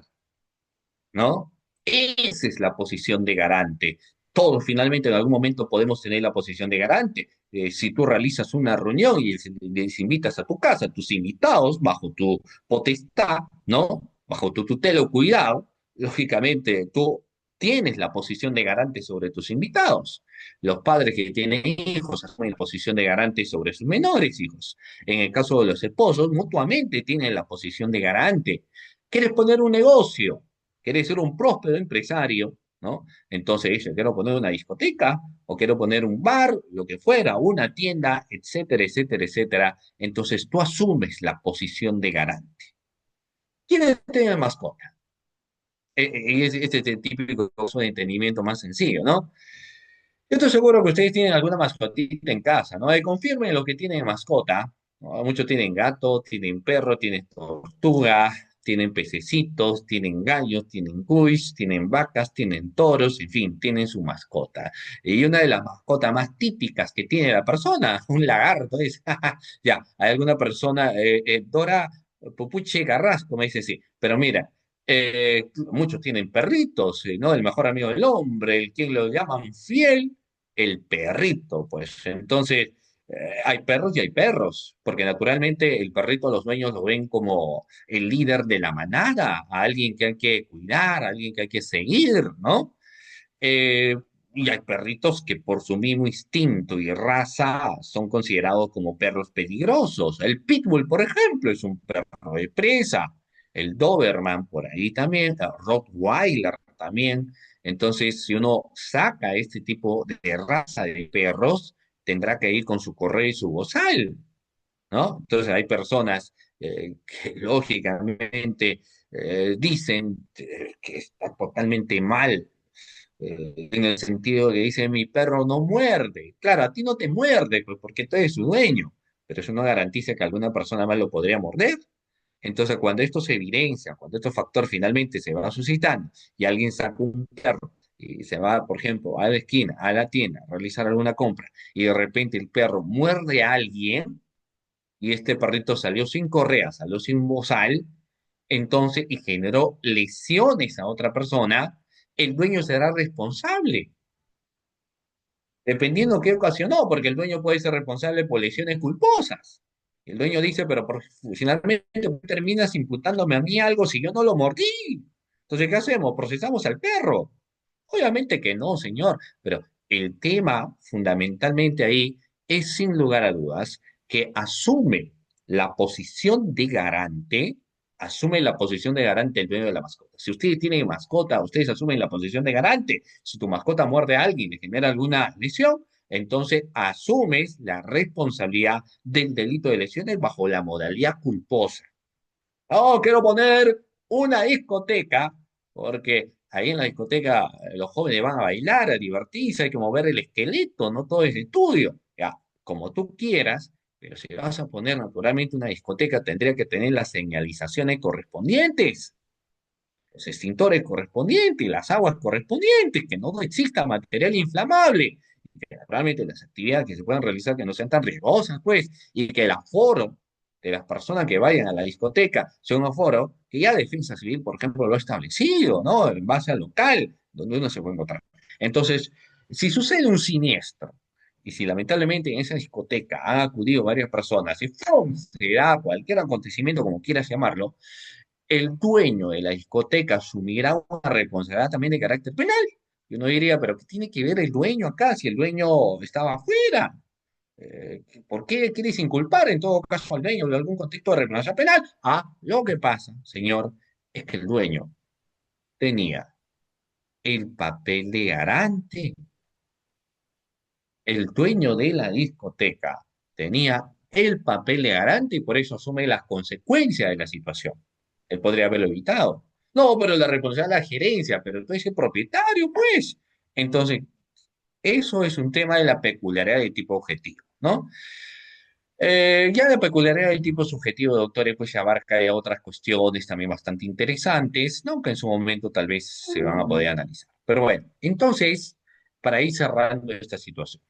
¿no? Esa es la posición de garante. Todos finalmente en algún momento podemos tener la posición de garante. Si tú realizas una reunión y les invitas a tu casa, tus invitados, bajo tu potestad, ¿no? Bajo tu tutela o cuidado, lógicamente tú tienes la posición de garante sobre tus invitados. Los padres que tienen hijos asumen la posición de garante sobre sus menores hijos. En el caso de los esposos, mutuamente tienen la posición de garante. ¿Quieres poner un negocio? ¿Quieres ser un próspero empresario? ¿No? Entonces dice, quiero poner una discoteca o quiero poner un bar, lo que fuera, una tienda, etcétera, etcétera, etcétera. Entonces tú asumes la posición de garante. ¿Quién tiene mascota? Y este es el típico caso de entendimiento más sencillo, ¿no? Yo estoy seguro que ustedes tienen alguna mascotita en casa, ¿no? Confirmen lo que tienen de mascota, ¿no? Muchos tienen gato, tienen perro, tienen tortuga, tienen pececitos, tienen gallos, tienen cuys, tienen vacas, tienen toros, en fin, tienen su mascota. Y una de las mascotas más típicas que tiene la persona, un lagarto, es, ya, hay alguna persona, Dora Popuche Carrasco, me dice sí, pero mira, muchos tienen perritos, ¿no? El mejor amigo del hombre, el quien lo llaman fiel, el perrito, pues. Entonces, hay perros y hay perros, porque naturalmente el perrito los dueños lo ven como el líder de la manada, a alguien que hay que cuidar, a alguien que hay que seguir, ¿no? Eh, y hay perritos que por su mismo instinto y raza son considerados como perros peligrosos. El Pitbull, por ejemplo, es un perro de presa. El Doberman, por ahí también. El Rottweiler también. Entonces, si uno saca este tipo de raza de perros, tendrá que ir con su correa y su bozal, ¿no? Entonces, hay personas que lógicamente dicen que está totalmente mal en el sentido que dice, mi perro no muerde. Claro, a ti no te muerde, pues porque tú eres su dueño, pero eso no garantiza que alguna persona más lo podría morder. Entonces, cuando esto se evidencia, cuando este factor finalmente se va suscitando y alguien saca un perro y se va, por ejemplo, a la esquina, a la tienda, a realizar alguna compra, y de repente el perro muerde a alguien, y este perrito salió sin correa, salió sin bozal, entonces, y generó lesiones a otra persona, el dueño será responsable, dependiendo qué ocasionó, porque el dueño puede ser responsable por lesiones culposas. El dueño dice, pero finalmente terminas imputándome a mí algo si yo no lo mordí. Entonces, ¿qué hacemos? ¿Procesamos al perro? Obviamente que no, señor, pero el tema fundamentalmente ahí es sin lugar a dudas que la posición de garante, asume la posición de garante el dueño de la mascota. Si ustedes tienen mascota, ustedes asumen la posición de garante. Si tu mascota muerde a alguien y le genera alguna lesión, entonces asumes la responsabilidad del delito de lesiones bajo la modalidad culposa. Oh, quiero poner una discoteca, porque ahí en la discoteca los jóvenes van a bailar, a divertirse, hay que mover el esqueleto, no todo es estudio. Ya, como tú quieras, pero si vas a poner naturalmente una discoteca, tendría que tener las señalizaciones correspondientes, los extintores correspondientes, las aguas correspondientes, que no exista material inflamable, y que naturalmente las actividades que se puedan realizar que no sean tan riesgosas, pues, y que el aforo de las personas que vayan a la discoteca sea un aforo que ya Defensa Civil, por ejemplo, lo ha establecido, ¿no? En base al local donde uno se puede encontrar. Entonces, si sucede un siniestro, y si lamentablemente en esa discoteca han acudido varias personas y ¡pum! Se da cualquier acontecimiento, como quieras llamarlo, el dueño de la discoteca asumirá una responsabilidad también de carácter penal. Y uno diría, pero ¿qué tiene que ver el dueño acá si el dueño estaba afuera? ¿Por qué quieres inculpar en todo caso al dueño de algún contexto de responsabilidad penal? Ah, lo que pasa, señor, es que el dueño tenía el papel de garante. El dueño de la discoteca tenía el papel de garante y por eso asume las consecuencias de la situación. Él podría haberlo evitado. No, pero la responsabilidad de la gerencia, pero tú eres el propietario, pues. Entonces, eso es un tema de la peculiaridad del tipo objetivo, ¿no? Ya la peculiaridad del tipo subjetivo, doctores, pues se abarca ya otras cuestiones también bastante interesantes, ¿no? Que en su momento tal vez se van a poder analizar. Pero bueno, entonces, para ir cerrando esta situación,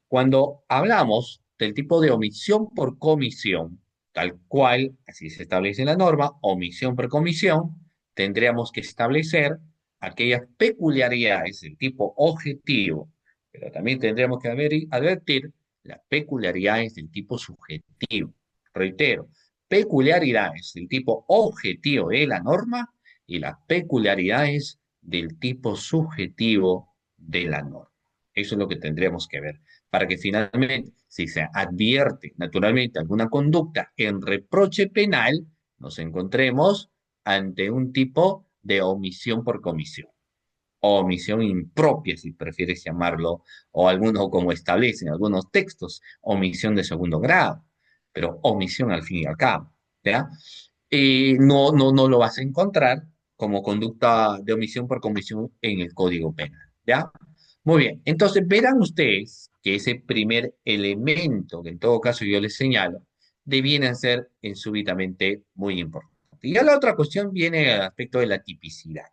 cuando hablamos del tipo de omisión por comisión, tal cual, así se establece en la norma, omisión por comisión, tendríamos que establecer aquellas peculiaridades del tipo objetivo, pero también tendríamos que advertir las peculiaridades del tipo subjetivo. Reitero, peculiaridades del tipo objetivo de la norma y las peculiaridades del tipo subjetivo de la norma. Eso es lo que tendríamos que ver para que finalmente, si se advierte naturalmente alguna conducta en reproche penal, nos encontremos ante un tipo de omisión por comisión o omisión impropia, si prefieres llamarlo, o algunos, como establecen algunos textos, omisión de segundo grado, pero omisión al fin y al cabo, ¿ya? Y no lo vas a encontrar como conducta de omisión por comisión en el Código Penal, ¿ya? Muy bien, entonces verán ustedes que ese primer elemento, que en todo caso yo les señalo, debiera ser súbitamente muy importante. Y ya la otra cuestión viene al aspecto de la tipicidad.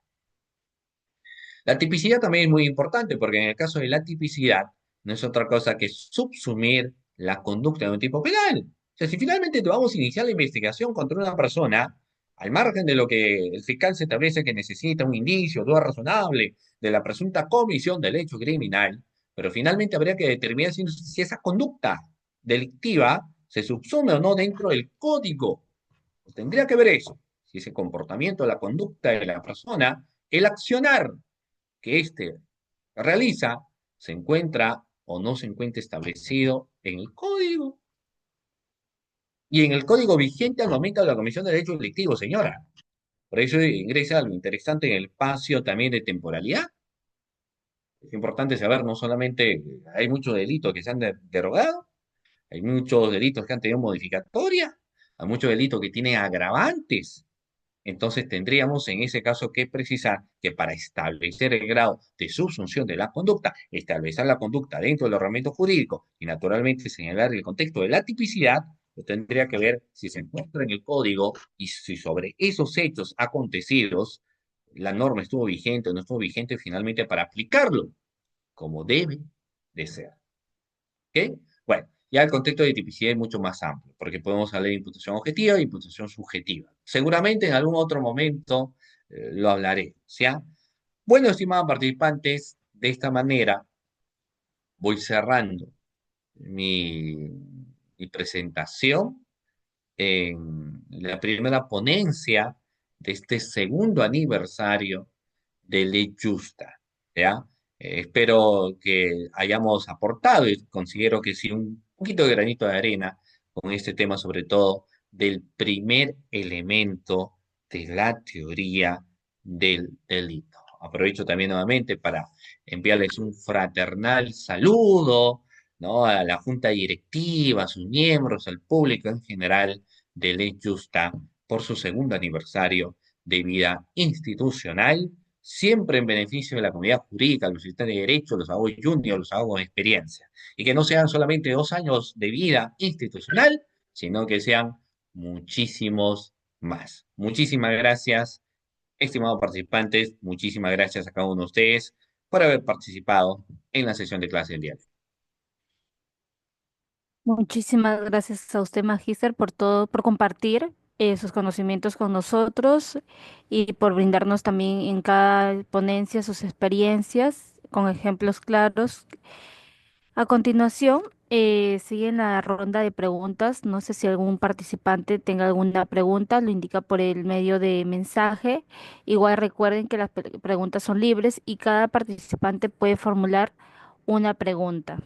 La tipicidad también es muy importante porque en el caso de la tipicidad no es otra cosa que subsumir la conducta de un tipo penal. O sea, si finalmente te vamos a iniciar la investigación contra una persona, al margen de lo que el fiscal se establece que necesita un indicio, duda razonable de la presunta comisión del hecho criminal, pero finalmente habría que determinar si esa conducta delictiva se subsume o no dentro del código. Pues tendría que ver eso, si ese comportamiento, la conducta de la persona, el accionar que éste realiza se encuentra o no se encuentra establecido en el código. Y en el código vigente al momento de la comisión de derechos delictivos, señora. Por eso ingresa algo interesante en el espacio también de temporalidad. Es importante saber, no solamente hay muchos delitos que se han derogado, hay muchos delitos que han tenido modificatoria, hay muchos delitos que tienen agravantes. Entonces tendríamos en ese caso que precisar que para establecer el grado de subsunción de la conducta, establecer la conducta dentro del ordenamiento jurídico y naturalmente señalar el contexto de la tipicidad, pues tendría que ver si se encuentra en el código y si sobre esos hechos acontecidos la norma estuvo vigente o no estuvo vigente finalmente para aplicarlo como debe de ser. ¿Ok? Bueno, ya el contexto de tipicidad es mucho más amplio, porque podemos hablar de imputación objetiva e imputación subjetiva. Seguramente en algún otro momento lo hablaré, ¿ya? Bueno, estimados participantes, de esta manera voy cerrando mi, mi presentación en la primera ponencia de este segundo aniversario de Ley Justa, ¿ya? Espero que hayamos aportado y considero que sí un poquito de granito de arena con este tema, sobre todo del primer elemento de la teoría del delito. Aprovecho también nuevamente para enviarles un fraternal saludo, ¿no? A la junta directiva, a sus miembros, al público en general de Ley Justa por su segundo aniversario de vida institucional, siempre en beneficio de la comunidad jurídica, los estudiantes de derecho, los abogados juniors, los abogados de experiencia. Y que no sean solamente 2 años de vida institucional, sino que sean muchísimos más. Muchísimas gracias, estimados participantes, muchísimas gracias a cada uno de ustedes por haber participado en la sesión de clase del día de hoy. Muchísimas gracias a usted, Magíster, por todo, por compartir sus conocimientos con nosotros y por brindarnos también en cada ponencia sus experiencias con ejemplos claros. A continuación, sigue la ronda de preguntas. No sé si algún participante tenga alguna pregunta, lo indica por el medio de mensaje. Igual recuerden que las preguntas son libres y cada participante puede formular una pregunta.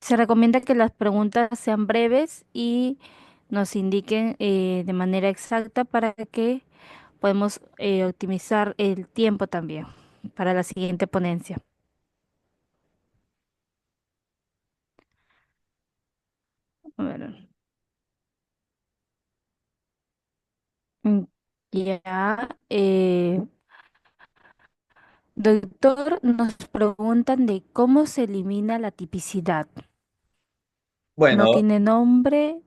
Se recomienda que las preguntas sean breves y nos indiquen de manera exacta para que podamos optimizar el tiempo también para la siguiente ponencia. A ver, mm, ya, doctor, nos preguntan de cómo se elimina la tipicidad. No Bueno, tiene nombre.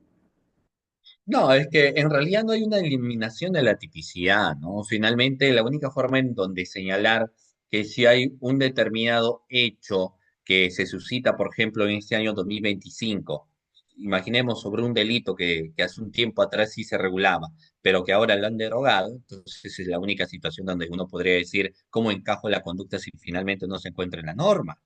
no, es que en realidad no hay una eliminación de la tipicidad, ¿no? Finalmente, la única forma en donde señalar que si hay un determinado hecho que se suscita, por ejemplo, en este año 2025, imaginemos sobre un delito que hace un tiempo atrás sí se regulaba, pero que ahora lo han derogado, entonces es la única situación donde uno podría decir cómo encajo la conducta si finalmente no se encuentra en la norma.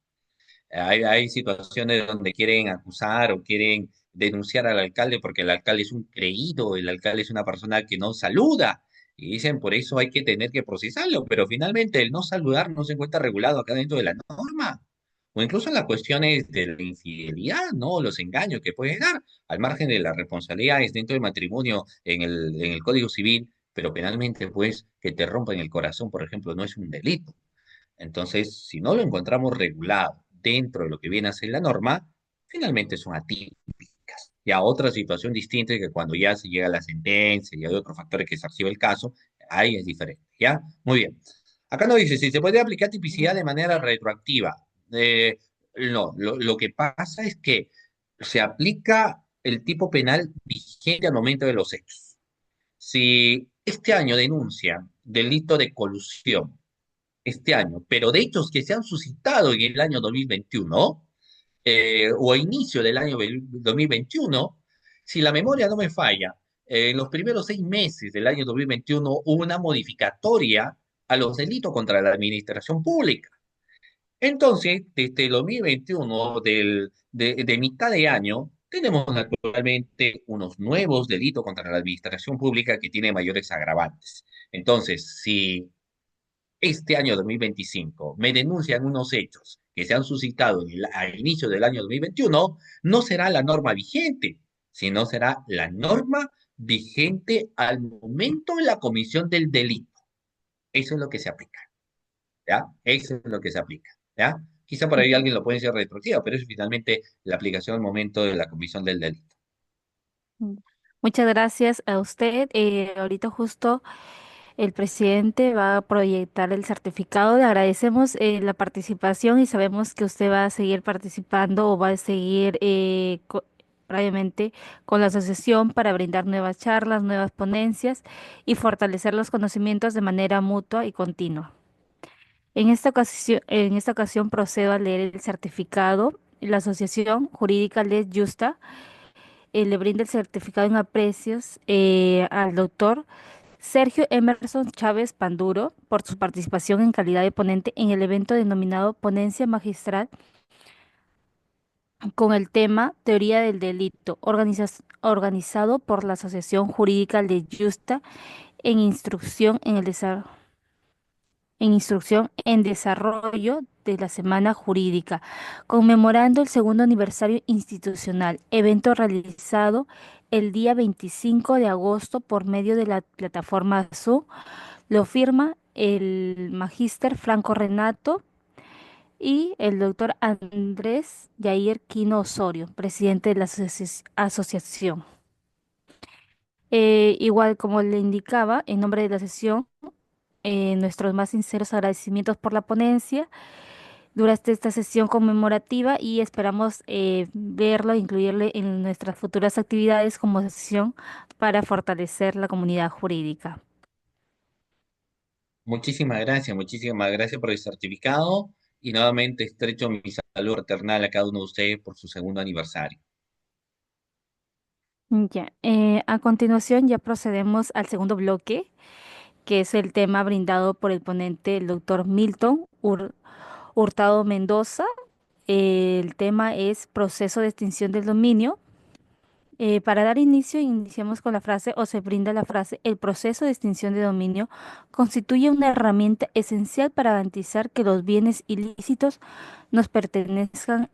Hay situaciones donde quieren acusar o quieren denunciar al alcalde porque el alcalde es un creído, el alcalde es una persona que no saluda. Y dicen, por eso hay que tener que procesarlo, pero finalmente el no saludar no se encuentra regulado acá dentro de la norma. O incluso en las cuestiones de la infidelidad, ¿no? Los engaños que pueden dar, al margen de las responsabilidades dentro del matrimonio en el Código Civil, pero penalmente, pues, que te rompan el corazón, por ejemplo, no es un delito. Entonces, si no lo encontramos regulado dentro de lo que viene a ser la norma, finalmente son atípicas. Ya otra situación distinta es que cuando ya se llega a la sentencia y hay otros factores que se archiva el caso, ahí es diferente. ¿Ya? Muy bien. Acá nos dice si se puede aplicar tipicidad de manera retroactiva. Eh, no, lo que pasa es que se aplica el tipo penal vigente al momento de los hechos. Si este año denuncia delito de colusión este año, pero de hechos que se han suscitado en el año 2021 o a inicio del año 2021, si la memoria no me falla, en los primeros 6 meses del año 2021 hubo una modificatoria a los delitos contra la administración pública. Entonces, desde el 2021, de mitad de año, tenemos naturalmente unos nuevos delitos contra la administración pública que tienen mayores agravantes. Entonces, si este año 2025 me denuncian unos hechos que se han suscitado al inicio del año 2021, no será la norma vigente, sino será la norma vigente al momento de la comisión del delito. Eso es lo que se aplica, ¿ya? Eso es lo que se aplica, ¿ya? Quizá por ahí alguien lo puede decir retroactiva, pero es finalmente la aplicación al momento de la comisión del delito. Mm. Muchas gracias a usted. Ahorita justo el presidente va a proyectar el certificado. Le agradecemos la participación y sabemos que usted va a seguir participando o va a seguir previamente con la asociación para brindar nuevas charlas, nuevas ponencias y fortalecer los conocimientos de manera mutua y continua. En esta ocasión procedo a leer el certificado. La Asociación Jurídica Les Justa le brinda el certificado en aprecios al doctor Sergio Emerson Chávez Panduro por su participación en calidad de ponente en el evento denominado Ponencia Magistral con el tema Teoría del Delito, organizado por la Asociación Jurídica Les Justa en instrucción en desarrollo de la Semana Jurídica, conmemorando el segundo aniversario institucional, evento realizado el día 25 de agosto por medio de la plataforma Zoom. Lo firma el magíster Franco Renato y el doctor Andrés Yair Quino Osorio, presidente de la asociación. Igual como le indicaba, en nombre de la sesión, nuestros más sinceros agradecimientos por la ponencia durante esta sesión conmemorativa y esperamos verlo e incluirle en nuestras futuras actividades como sesión para fortalecer la comunidad jurídica. Muchísimas gracias por el certificado y nuevamente estrecho mi saludo fraternal a cada uno de ustedes por su segundo aniversario. Ya, a continuación ya procedemos al segundo bloque, que es el tema brindado por el ponente, el doctor Milton Hurtado Mendoza. El tema es proceso de extinción del dominio. Para dar inicio, iniciamos con la frase o se brinda la frase, el proceso de extinción de dominio constituye una herramienta esencial para garantizar que los bienes ilícitos nos pertenezcan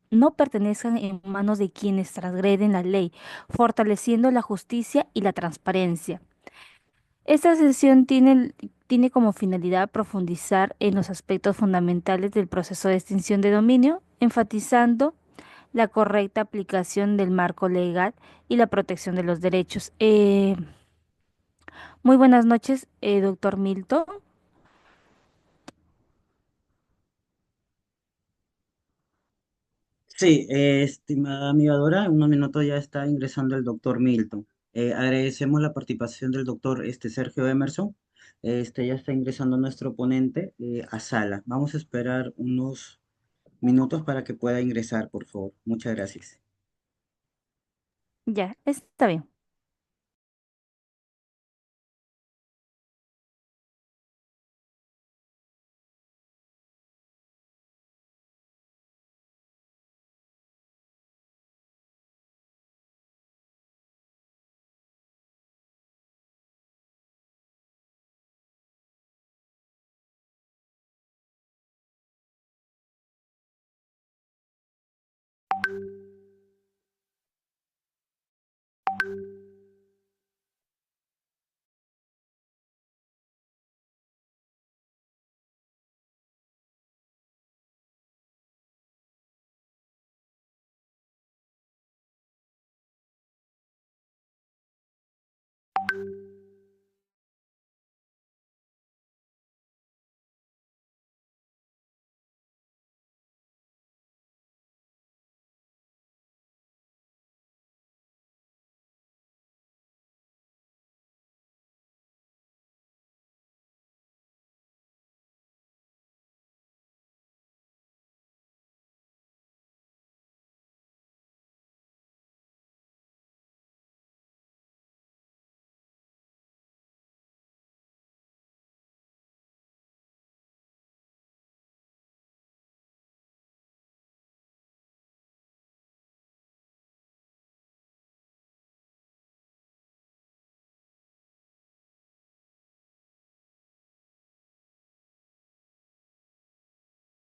no pertenezcan en manos de quienes transgreden la ley, fortaleciendo la justicia y la transparencia. Esta sesión tiene como finalidad profundizar en los aspectos fundamentales del proceso de extinción de dominio, enfatizando la correcta aplicación del marco legal y la protección de los derechos. Muy buenas noches, doctor Milton. Sí, estimada amiga Dora, en unos minutos ya está ingresando el doctor Milton. Agradecemos la participación del doctor Sergio Emerson. Ya está ingresando nuestro ponente a sala. Vamos a esperar unos minutos para que pueda ingresar, por favor. Muchas gracias. Ya, está bien.